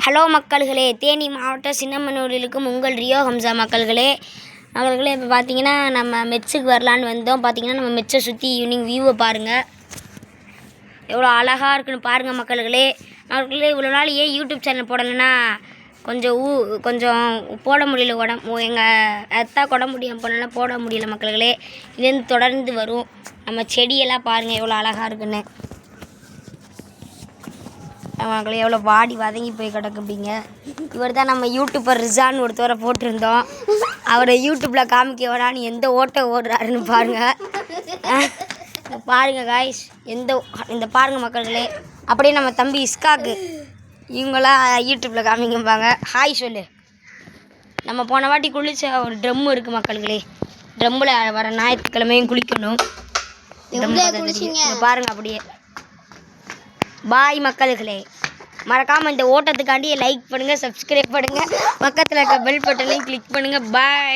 Hello மக்கள்களே, Theni மாவட்ட சின்னமனூரில் இருக்கும் உங்கள் ரியோ ஹம்சா மக்கள்களே. இப்போ பார்த்தீங்கன்னா நம்ம மெட்ஸுக்கு வரலான்னு வந்தோம். பார்த்தீங்கன்னா நம்ம மெட்ஸை சுற்றி ஈவினிங் வியூவை பாருங்கள், எவ்வளோ அழகாக இருக்குன்னு பாருங்கள் மக்கள்களே. இவ்வளோ நாள் ஏன் யூடியூப் சேனல் போடலைன்னா கொஞ்சம் போட முடியல. எங்கள் அத்தா கொட முடியும் போனால போட முடியல மக்கள்களே. இதுலேருந்து தொடர்ந்து வரும். நம்ம செடியெல்லாம் பாருங்கள் எவ்வளோ அழகாக இருக்குன்னு. அவங்களே எவ்வளோ வாடி வதங்கி போய் கிடக்குப்பீங்க. இவர் தான் நம்ம யூடியூப்பர் ரிசான்னு ஒருத்தவரை போட்டிருந்தோம். அவரை யூடியூப்பில் காமிக்க வேணான்னு எந்த ஓட்டை ஓடுறாருன்னு பாருங்கள். பாருங்கள் காய்ஸ், இந்த பாருங்கள் மக்கள்களே. அப்படியே நம்ம தம்பி இஸ்காக்கு இவங்களாம் யூடியூப்பில் காமிக்கப்பாங்க. ஹாய் சொல்லு. நம்ம போன வாட்டி குளிச்ச ஒரு ட்ரம்மு இருக்குது மக்கள்களே. ட்ரம்மில் வர ஞாயிற்றுக்கிழமையும் குளிக்கணும். பாருங்கள் அப்படியே. பாய் மக்கள்களே. மறக்காமல் இந்த ஓட்டத்துக்காண்டி லைக் பண்ணுங்கள், சப்ஸ்கிரைப் பண்ணுங்கள், பக்கத்தில் இருக்க பெல் பட்டனையும் கிளிக் பண்ணுங்கள். பாய்.